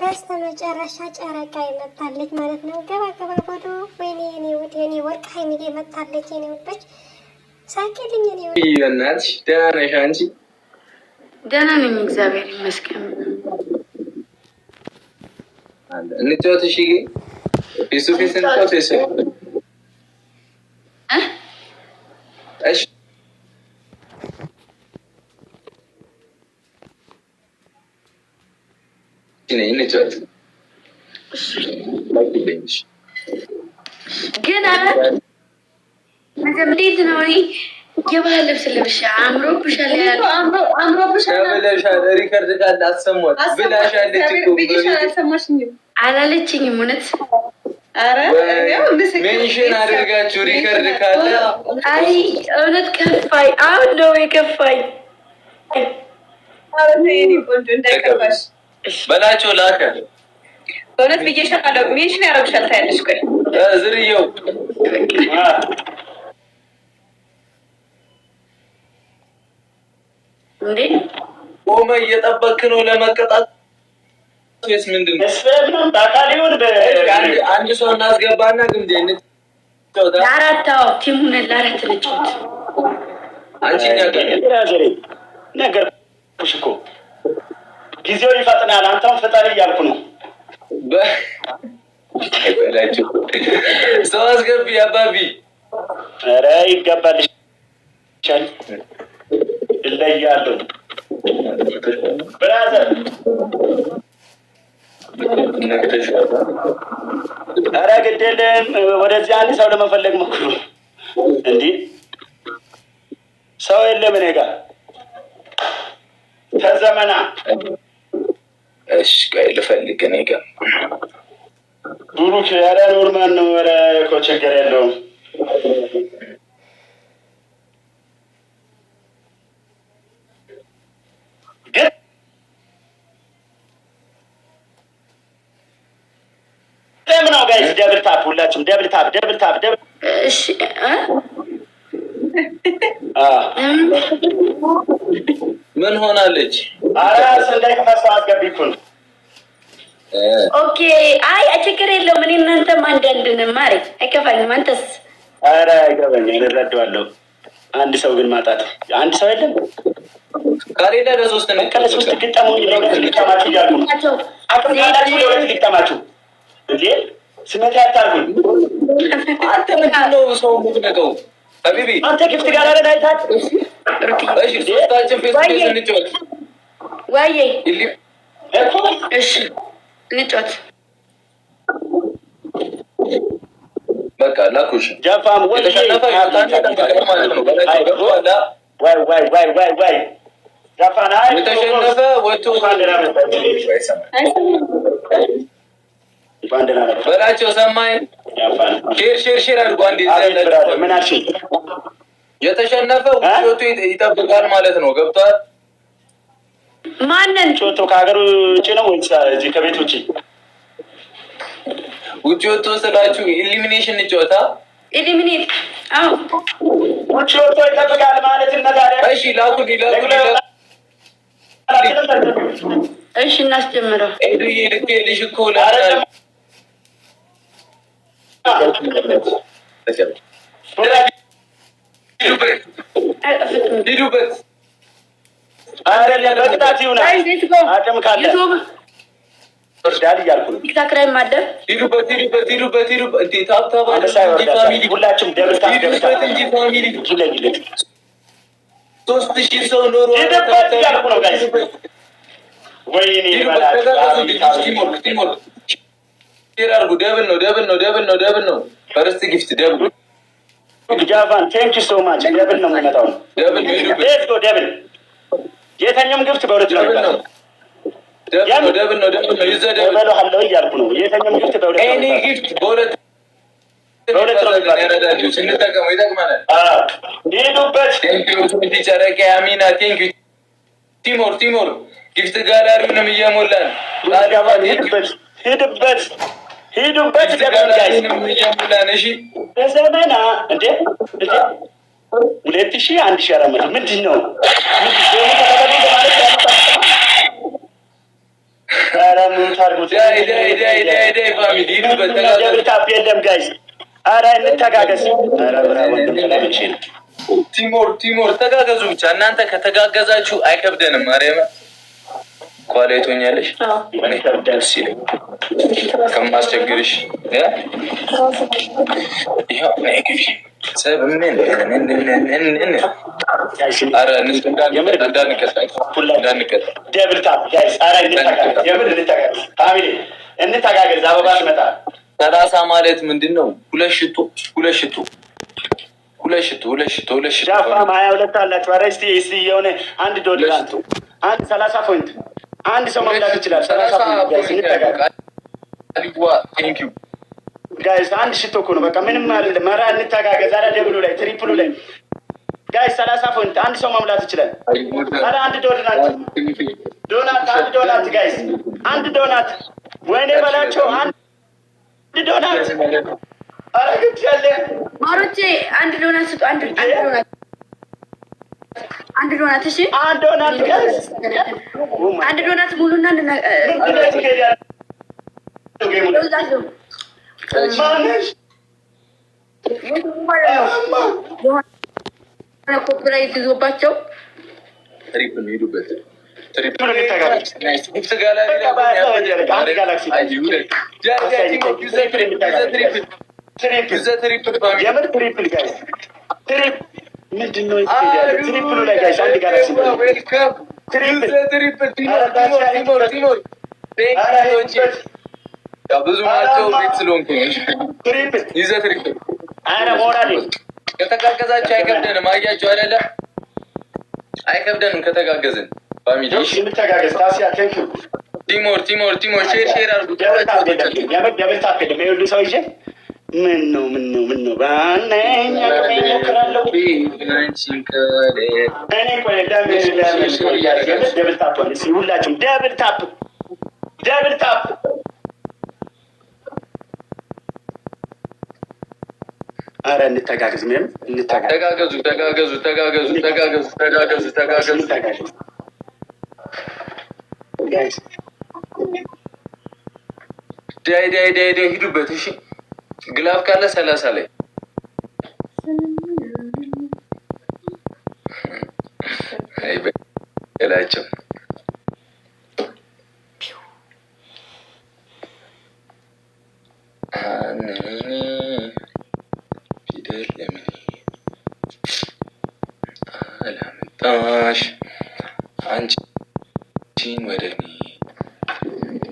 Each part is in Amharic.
በስተመጨረሻ ጨረቃ ይመጣለች ማለት ነው። ገባ ገባ ፎቶ። ወይኔ የኔ ውድ የኔ ወርቅ ሀይሚዬ መጣለች። የኔ ውዶች ሳቂልኝ። የኔ ውድ በእናትሽ ደህና ነሽ አንቺ? ደህና ነኝ እግዚአብሔር ይመስገን። እንጫወት እሺ። ፌስ ቱ ፌስ እንጫወት እሺ። እሺ እንጫወት ግን እንዴት ነው? የባህል ልብስ ልብሻ አምሮብሻል ያለ አምሮብሻል ብለሻል። ሪከርድ ካለ አሰማት ብላሻለች እኮ አላለችኝም። እውነት ሜንሽን አድርጋችሁ ሪከርድ ካለ አይ እውነት ከፋኝ። አሁን ነው የከፋኝ። በላቸው ላከ በእውነት ብዬሻለሁ። ሜንሽን ያደርግሻል። ታያለሽ። ቆይ ዝርየው እንዴ ቆመ እየጠበክ ነው ለመቀጣት ወይስ ምንድን ነው? አንድ ሰው እናስገባና ግምጄ ለአራት ቲሙን ለአራት ልጫወት። አንቺ ነገርኩሽ እኮ ጊዜው ይፈጥናል። አንተም ፍጠን እያልኩ ነው። በላቸው ሰው አስገቢ አባቢ። ኧረ ይገባልሻል። እለያለሁ ብራዘር። ኧረ ግድ የለም። ወደዚህ አንድ ሰው ለመፈለግ ሞክሩ። እንዲህ ሰው የለም እኔ ጋር ተዘመና። እሺ ቆይ ልፈልግ እኔ ጋር ብሩክ። ኧረ ኖርማል ነው። ኧረ እኮ ችግር የለውም። ግን ለምን ነው ጋይስ? ደብል ታፕ ሁላችሁም ደብል ታፕ ደብል ታፕ ደብል። እሺ ምን ሆናለች? ኧረ ሰንዳይ ከፈሰው አስገቢኩን። ኦኬ አይ ችግር የለውም። እኔ እናንተም አንዳንድንም ማሪ አይከፋኝም። አንተስ? ኧረ አይገባኝም። እረዳዋለሁ። አንድ ሰው ግን ማጣት አንድ ሰው የለም። ካሌዳ ለሶስት ነው ለሶስት ግጠሙ። ለሁለት ግጠማችሁ እያልኩ ነው። አቅምታላችሁ ለሁለት ግጠማችሁ እንዴ? ስሜት ያታርጉኝ። አንተ ምንድን ነው ሰው የምትነቀው? ሀቢቢ አንተ ግፍት ጋር አለ አይታት። እሺ ሶስታችን ፌስ ፌስ እንጫወት። ዋዬ እኮ እሺ እንጫወት። በቃ ላኩሽ። ጃፋም ወይ የተሸነፈ ማለት ነው። ወይ ጃፋን አይ የተሸነፈ ወጥቶ በላቸው። ሰማይ ሼር አድርጎ አንዴ ምን አልሽኝ? የተሸነፈ ውጭ ይጠብቃል ማለት ነው። ገብቷል? ማንን ጮቶ ከሀገር ውጭ ነው ወይስ እዚህ ከቤት ውጭ? ውጭ ወጥቶ ስላችሁ ኢሊሚኔሽን እንጫወታ። ኤሊሚኔት አዎ ውጭ ወጥቶ ይጠብቃል ማለት ነው ታዲያ። እሺ ላኩ። እሺ እናስጀምረው። ኤዱዬ ልኬልሽ እኮ ሂዱበት። በቅጣት ይሆናል። አቅም ካለ ዳል እያልኩ ነው። ቲክታክ ላይ ማደር ሂዱበት። እንዴ ታብታባ ፋሚሊ ሁላችሁም ደብል ታብ እንጂ ፋሚሊ ይለይልኝ። 3000 ሰው ኖሮ ሂዱበት እያልኩ ነው ጋይስ። ወይኔ ቲሞር ሼር አድርጉ። ደብል ነው። ፈርስት ጊፍት ደብል። ጃቫን ቴንክ ዩ ሶ ማች። ደብል ነው የሚመጣው። ደብል ሌትስ ጎ ደብል። የተኛውም ግፍት በሁለት ነው የሚመጣው። ደብል ነው ይዘደብል እበላለሁ እያልኩ ነው። የተኛውም ግፍት በሁለት ነው። ኤኒ ጊፍት በሁለት ነው የሚመጣው። ስንጠቀመው ይጠቅመናል። ሂዱበት። ቴንክ ዩ ጨረቄ አሚና። ቴንክ ዩ ቲሞር ጊፍት ጋላሪውንም እየሞላን ሂዱበት ደብል ጋይስ እየሞላን። እሺ በዘመና እንዴ 2000 1400 ምንድን ነው? ኧረ ምን ታርጉት? ዳይ ፋሚሊ ሂዱበት። ደብል ታፕ የለም ጋይስ። ኧረ እንተጋገዝ። ኧረ ብራ ወንድም ስለምንሽ ነው። ቲሞር ተጋገዙ ብቻ። እናንተ ከተጋገዛችሁ አይከብደንም። ማርያም ኳሌቶኛለሽ ደስ ይለኝ ከማስቸግርሽ ይኸው ሰብ ምን እንዳንቀጥ ደብል ታፕ ጋይስ። ኧረ እንተጋገዝ፣ የምር እንተጋገዝ። ፋሚሊ እንተጋገዝ። አበባ ይመጣል። 30 ማለት ምንድን ነው? ሁለት ሽቶ ጃፋም 22 አላችሁ። ኧረ እስቲ የሆነ አንድ ዶላር አንድ 30 ፖይንት አንድ ሰው መብላት ይችላል። 30 ፖይንት ጋይስ እንተጋገዝ ጋይስ። አንድ ሽቶ እኮ ነው በቃ ምንም አይደለም። ኧረ እንተጋገዝ። ኧረ ደብሉ ላይ ትሪፕሉ ላይ ጋይስ 30 ፖይንት አንድ ሰው መብላት ይችላል። ኧረ አንድ ዶናት አንድ ዶናት ጋይስ፣ አንድ ዶናት ወይኔ በላቸው። አንድ ዶናት ኧረ ግድ ያለ ማሮቼ አንድ ዶናት ስጡ። አንድ ዶናት እሺ፣ አንድ ዶናት ጋይስ፣ አንድ ዶናት ሙሉና ኮፒራይት ይዞባቸው ሄዱበት። የምር ትሪፕል ጋይስ፣ ምንድን ነው ትሪፕሉ ላይ ጋይስ? አንድ ጋላክሲ ብዙ ናቸው። ቤት ስለሆንኩ ይዘህ ትሪፕል ሞራሌ ከተጋገዛችሁ አይከብደንም። አያችሁ አይደለ? አይከብደንም ከተጋገዝን። ፋሚሊ እንተጋገዝ። ታሲያ ቴንኪው። ቲሞር ሼር አድርጉ። ደብል ታፕ የለም። ይኸውልህ ሰው ይዤ ምን ነው ባነኛ ሞክራለሁ። እኔ ቆይ ደብል ታፕ ሆነ። ሁላችሁም ደብል ታፕ ኧረ እንተጋገዝ። ምንም ተጋገዙ። ዳይ ሂዱበት። እሺ ግላፍ ካለ 30 ላይ አይ በላቸው። ፊደል ለምን አላመጣሽ አንቺን ወደ እኔ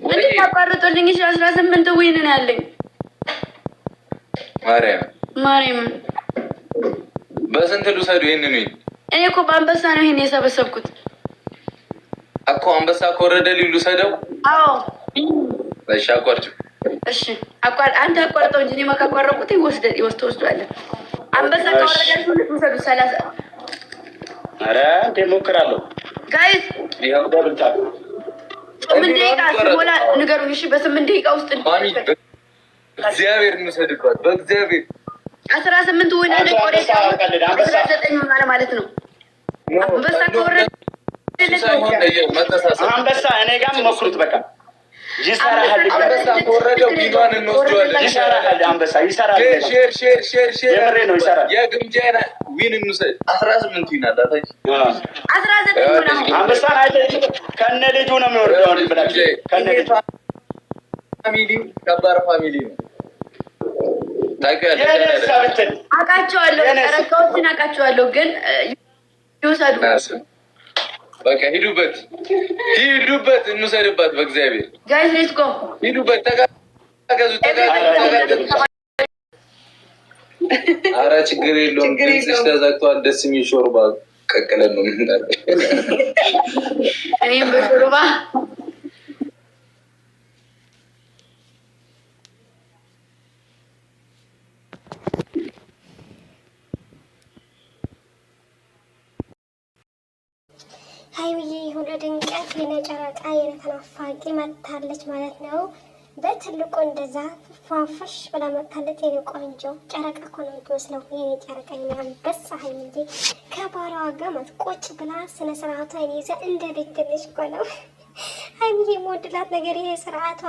እንዴት አቋርጦልኝ? 18 ዊን ነው ያለኝ። ማርያም በስንት ልውሰዱ? ይሄንን ዊን እኔ እኮ በአንበሳ ነው ይሄን የሰበሰብኩት እኮ። አንበሳ ከወረደ ልውሰደው? አዎ እሺ አቋርጭ። እሺ አንተ አቋርጠው እንጂ እኔማ ካቋረጥኩት ይወስደዋለን። አንበሳ ከወረደ ልውሰዱ 30። ኧረ እንደ ሞክራለሁ ጋይስ። ይኸው ደብል ታፕ 8 ደቂቃ ሲሞላ ንገሩኝ። እሺ በ8 ደቂቃ ውስጥ እግዚአብሔር እንውሰድባት። በእግዚአብሔር 18 ዊን አለ። ቆሬ 19 ማለት ነው። አንበሳ ከወረደ አንበሳ እኔ ጋር ሞክሩት በቃ ይሰራል። አንበሳ ከወረደው ቢሏን እንወስደዋለን። ይሰራል። አንበሳ ይሰራል። ሼር የምሬ ነው ይሰራል። የግምጃና ዊን እንውሰድ። 18 ዊን አለ። 19 አንበሳ ከነ ልጁ ነው የሚወርደው ብላችሁ ከነ ልጁ ፋሚሊ ከባድ ፋሚሊ ነው። አውቃቸዋለሁ፣ ጨረቃዎችን አውቃቸዋለሁ። ግን ይውሰዱ በቃ ሂዱበት፣ እንውሰድባት። በእግዚአብሔር ጋይስ ሌትስ ጎ ሂዱበት። ተጋገዙ። ኧረ ችግር የለውም። ድምፅሽ ተዘግቷል። ደስ የሚል ሾርባ ቀቅለን ነው የምንጠራው። እኔም በሾርባ ሀይሚዬ የሆነ ድንቀት የነጨረቃ የተናፋቂ መጥታለች ማለት ነው። በትልቁ እንደዛ ፏፈሽ ብላ መጥታለች። የኔ ቆንጆ ጨረቃ እኮ ነው የምትመስለው። የኔ ጨረቃ የሚያንበሳ ሀይሚዬ ከባሏ ጋር ቁጭ ብላ ስነ ስርዓቷ ይዛ እንደ ቤት ትንሽ እኮ ነው። ሀይሚዬ የምወድላት ነገር ይሄ ስርዓቷ